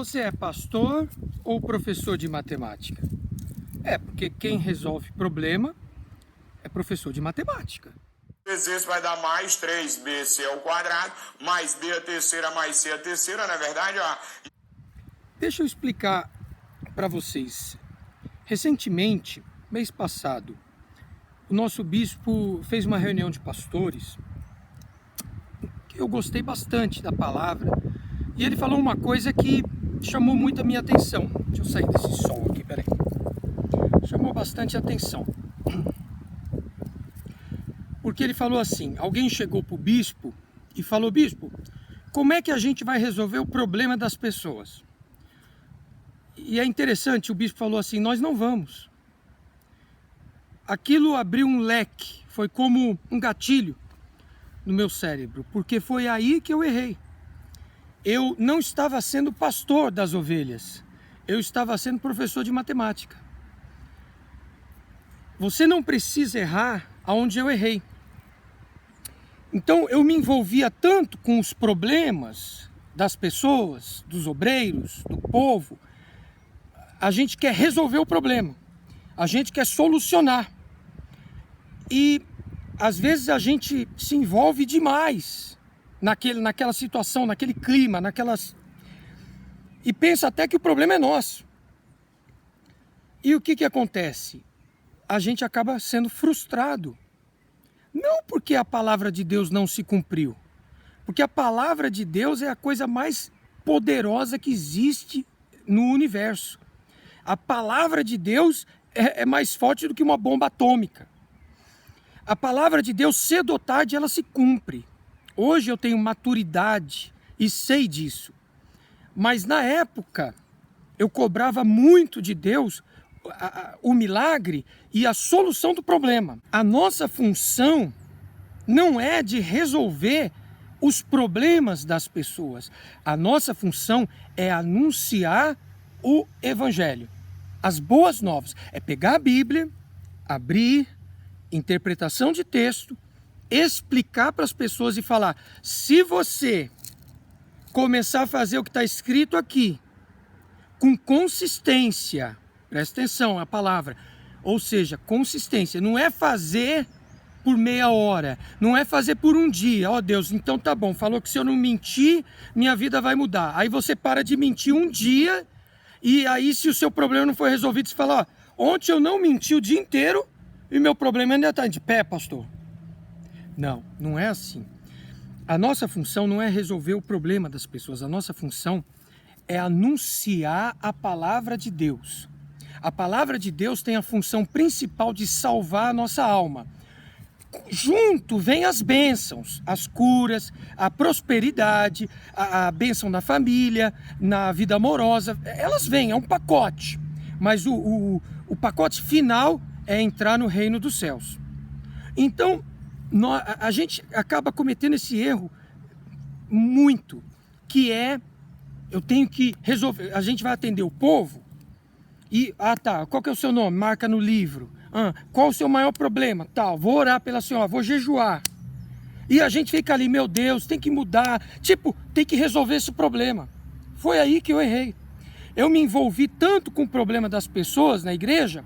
Você é pastor ou professor de matemática? Porque quem resolve problema é professor de matemática. Vezes vai dar mais 3bc ao quadrado, mais b a terceira, mais c a terceira, não é verdade? Deixa eu explicar para vocês. Recentemente, mês passado, o nosso bispo fez uma reunião de pastores. Eu gostei bastante da palavra e ele falou uma coisa que chamou muito a minha atenção. Deixa eu sair desse sol aqui, peraí. Chamou bastante atenção. Porque ele falou assim, alguém chegou para o bispo e falou: bispo, como é que a gente vai resolver o problema das pessoas? E é interessante, o bispo falou assim: nós não vamos. Aquilo abriu um leque, foi como um gatilho no meu cérebro, porque foi aí que eu errei. Eu não estava sendo pastor das ovelhas, eu estava sendo professor de matemática. Você não precisa errar aonde eu errei. Então eu me envolvia tanto com os problemas das pessoas, dos obreiros, do povo. A gente quer resolver o problema, a gente quer solucionar. E às vezes a gente se envolve demais naquela situação, naquele clima, e pensa até que o problema é nosso. E o que acontece? A gente acaba sendo frustrado. Não porque a palavra de Deus não se cumpriu, porque a palavra de Deus é a coisa mais poderosa que existe no universo. A palavra de Deus é mais forte do que uma bomba atômica. A palavra de Deus, cedo ou tarde, ela se cumpre. Hoje eu tenho maturidade e sei disso. Mas na época, eu cobrava muito de Deus o milagre e a solução do problema. A nossa função não é de resolver os problemas das pessoas. A nossa função é anunciar o Evangelho. As boas novas é pegar a Bíblia, abrir, interpretação de texto, explicar para as pessoas e falar: se você começar a fazer o que está escrito aqui, com consistência, presta atenção a palavra, ou seja, consistência, não é fazer por meia hora, não é fazer por um dia. Ó Deus, então tá bom, falou que se eu não mentir, minha vida vai mudar. Aí você para de mentir um dia, e aí se o seu problema não foi resolvido, você fala: ó, ontem eu não menti o dia inteiro e meu problema ainda está de pé, pastor. Não, não é assim. A nossa função não é resolver o problema das pessoas, a nossa função é anunciar a palavra de Deus. A palavra de Deus tem a função principal de salvar a nossa alma. Junto vem as bênçãos, as curas, a prosperidade, a bênção na família, na vida amorosa. Elas vêm, é um pacote. Mas o pacote final é entrar no reino dos céus. Então, a gente acaba cometendo esse erro muito, que é: eu tenho que resolver. A gente vai atender o povo e, tá, qual que é o seu nome? Marca no livro. Qual o seu maior problema? Tal, vou orar pela senhora, vou jejuar. E a gente fica ali: meu Deus, tem que mudar, tem que resolver esse problema. Foi aí que eu errei. Eu me envolvi tanto com o problema das pessoas na igreja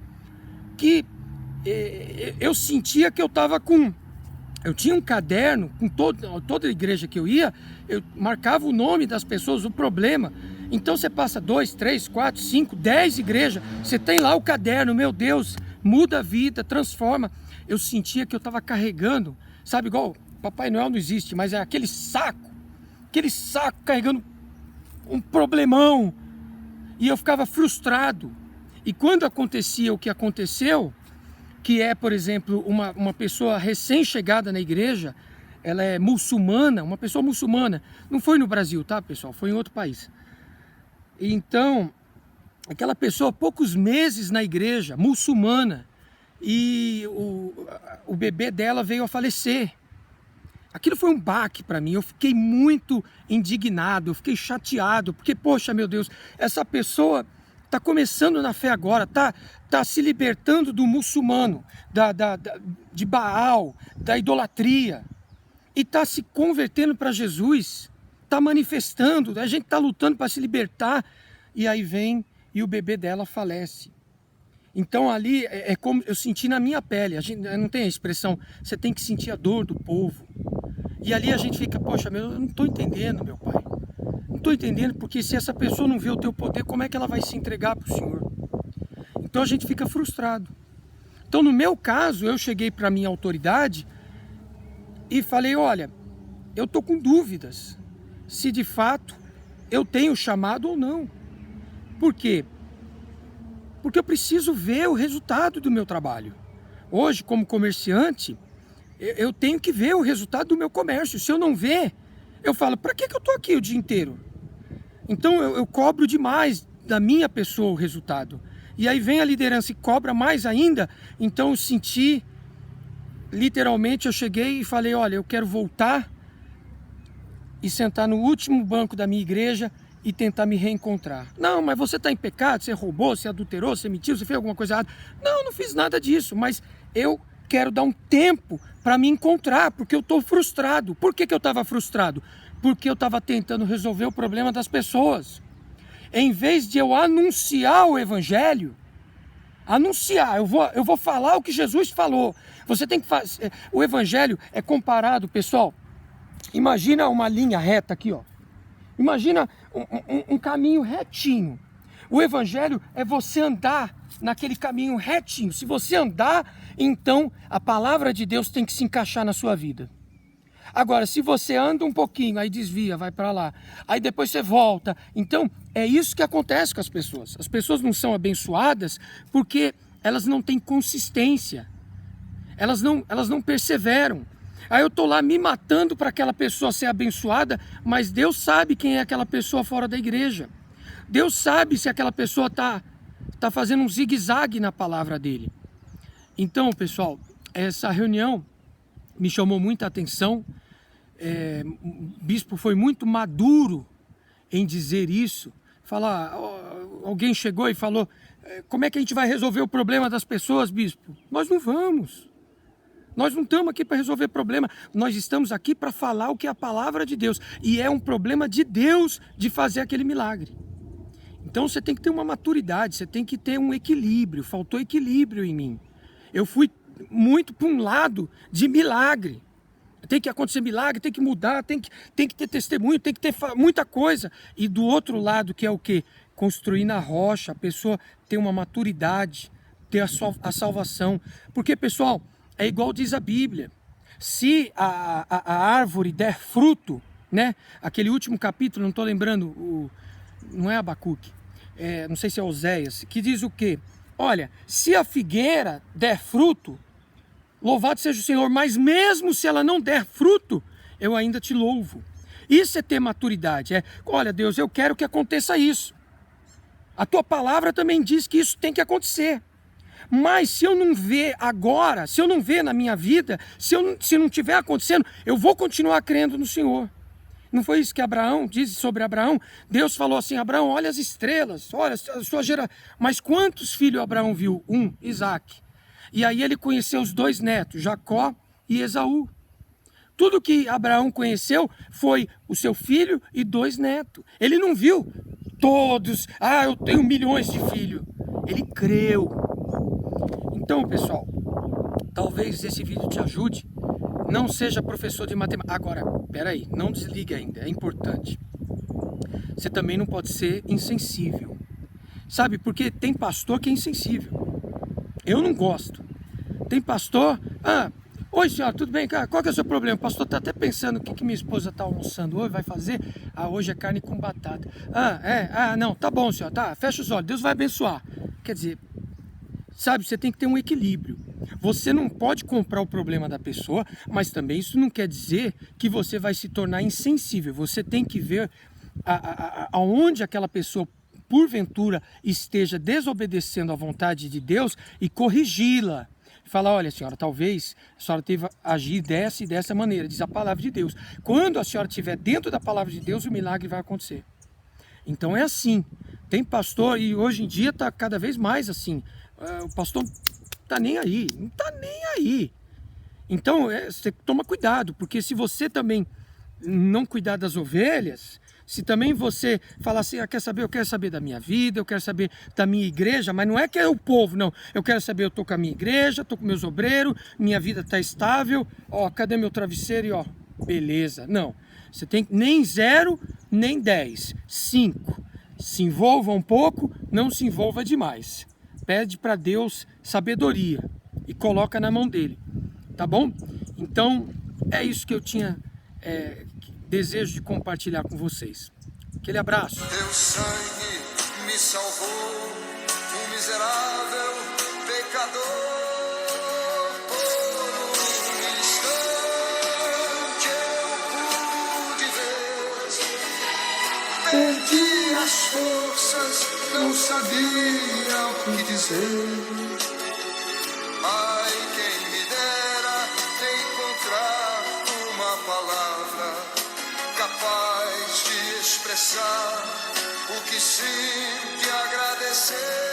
que eu sentia que eu estava com... Eu tinha um caderno com toda a igreja que eu ia, eu marcava o nome das pessoas, o problema. Então você passa 2, 3, 4, 5, 10 igrejas, você tem lá o caderno, meu Deus, muda a vida, transforma. Eu sentia que eu estava carregando, sabe, igual Papai Noel não existe, mas é aquele saco carregando um problemão. E eu ficava frustrado. E quando acontecia o que aconteceu, que é, por exemplo, uma pessoa recém-chegada na igreja, ela é muçulmana, uma pessoa muçulmana, não foi no Brasil, tá, pessoal? Foi em outro país. Então, aquela pessoa, poucos meses na igreja, muçulmana, e o bebê dela veio a falecer. Aquilo foi um baque para mim, eu fiquei muito indignado, eu fiquei chateado, porque, poxa, meu Deus, essa pessoa está começando na fé agora, tá se libertando do muçulmano, de Baal, da idolatria, e está se convertendo para Jesus. está manifestando, a gente está lutando para se libertar, e aí vem e o bebê dela falece. Então ali é como eu senti na minha pele, a gente não tem a expressão, você tem que sentir a dor do povo. E ali a gente fica, poxa, eu não estou entendendo, meu pai. Não estou entendendo, porque se essa pessoa não vê o teu poder, como é que ela vai se entregar para o Senhor? Então a gente fica frustrado. Então no meu caso, eu cheguei para a minha autoridade e falei, olha, eu estou com dúvidas se de fato eu tenho chamado ou não. Por quê? Porque eu preciso ver o resultado do meu trabalho. Hoje, como comerciante, eu tenho que ver o resultado do meu comércio. Se eu não ver, eu falo, para que eu estou aqui o dia inteiro? Então eu cobro demais da minha pessoa o resultado. E aí vem a liderança e cobra mais ainda. Então eu senti, literalmente eu cheguei e falei, olha, eu quero voltar e sentar no último banco da minha igreja e tentar me reencontrar. Não, mas você está em pecado, você roubou, você adulterou, você mentiu, você fez alguma coisa errada. Não fiz nada disso, mas eu quero dar um tempo para me encontrar, porque eu estou frustrado. Por que eu estava frustrado? Porque eu estava tentando resolver o problema das pessoas. Em vez de eu anunciar o evangelho, eu vou falar o que Jesus falou. Você tem que fazer. O evangelho é comparado, pessoal. Imagina uma linha reta aqui, ó. Imagina um caminho retinho. O evangelho é você andar naquele caminho retinho. Se você andar, então a palavra de Deus tem que se encaixar na sua vida. Agora, se você anda um pouquinho, aí desvia, vai para lá, aí depois você volta. Então, é isso que acontece com as pessoas. As pessoas não são abençoadas porque elas não têm consistência. Elas não perseveram. Aí eu estou lá me matando para aquela pessoa ser abençoada, mas Deus sabe quem é aquela pessoa fora da igreja. Deus sabe se aquela pessoa está fazendo um zigue-zague na palavra dele. Então, pessoal, essa reunião me chamou muita atenção. O bispo foi muito maduro em dizer isso. Alguém chegou e falou, como é que a gente vai resolver o problema das pessoas, bispo? Nós não vamos. Nós não estamos aqui para resolver problema, nós estamos aqui para falar o que é a palavra de Deus. E é um problema de Deus de fazer aquele milagre. Então você tem que ter uma maturidade, você tem que ter um equilíbrio. Faltou equilíbrio em mim. Eu fui muito para um lado de milagre. Tem que acontecer milagre, tem que mudar, tem que ter testemunho, tem que ter muita coisa. E do outro lado, que é o quê? Construir na rocha, a pessoa ter uma maturidade, ter a salvação. Porque, pessoal, é igual diz a Bíblia, se a árvore der fruto, né? Aquele último capítulo, não estou lembrando, não é Abacuque, não sei se é Oséias, que diz o quê? Olha, se a figueira der fruto, louvado seja o Senhor, mas mesmo se ela não der fruto, eu ainda te louvo. Isso é ter maturidade, olha Deus, eu quero que aconteça isso. A tua palavra também diz que isso tem que acontecer. Mas se eu não ver agora, se eu não ver na minha vida, se não estiver acontecendo, eu vou continuar crendo no Senhor. Não foi isso que Abraão disse sobre Abraão? Deus falou assim, Abraão, olha as estrelas, olha a sua geração. Mas quantos filhos Abraão viu? Isaac. E aí ele conheceu os 2 netos, Jacó e Esaú. Tudo que Abraão conheceu foi o seu filho e 2 netos. Ele não viu todos, eu tenho milhões de filhos. Ele creu. Então, pessoal, talvez esse vídeo te ajude. Não seja professor de matemática. Agora, peraí, não desligue ainda, é importante. Você também não pode ser insensível. Sabe, porque tem pastor que é insensível. Eu não gosto. Tem pastor, oi senhora, tudo bem? Qual que é o seu problema? O pastor está até pensando o que minha esposa está almoçando hoje, vai fazer? Hoje é carne com batata. Não, tá bom senhora, tá, fecha os olhos, Deus vai abençoar. Quer dizer, sabe, você tem que ter um equilíbrio. Você não pode comprar o problema da pessoa, mas também isso não quer dizer que você vai se tornar insensível. Você tem que ver aonde aquela pessoa, porventura, esteja desobedecendo à vontade de Deus e corrigi-la. Falar, olha senhora, talvez a senhora teve que agir dessa e dessa maneira, diz a palavra de Deus. Quando a senhora estiver dentro da palavra de Deus, o milagre vai acontecer. Então é assim. Tem pastor, e hoje em dia está cada vez mais assim. O pastor tá nem aí, não tá nem aí. Então você toma cuidado, porque se você também não cuidar das ovelhas, se também você falar assim, quer saber, eu quero saber da minha vida, eu quero saber da minha igreja, mas não é que é o povo, não. Eu quero saber, eu tô com a minha igreja, tô com meus obreiros, minha vida tá estável, ó, cadê meu travesseiro? E ó, beleza. Não, você tem nem 0, nem 10, 5. Se envolva um pouco, não se envolva demais. Pede para Deus sabedoria e coloca na mão dele, tá bom? Então, é isso que eu tinha desejo de compartilhar com vocês. Aquele abraço. Teu sangue me salvou, um miserável pecador. Por um instante eu pude ver. Perdi as forças, não sabia o que dizer. Ai, quem me dera encontrar uma palavra capaz de expressar o que sinto e agradecer.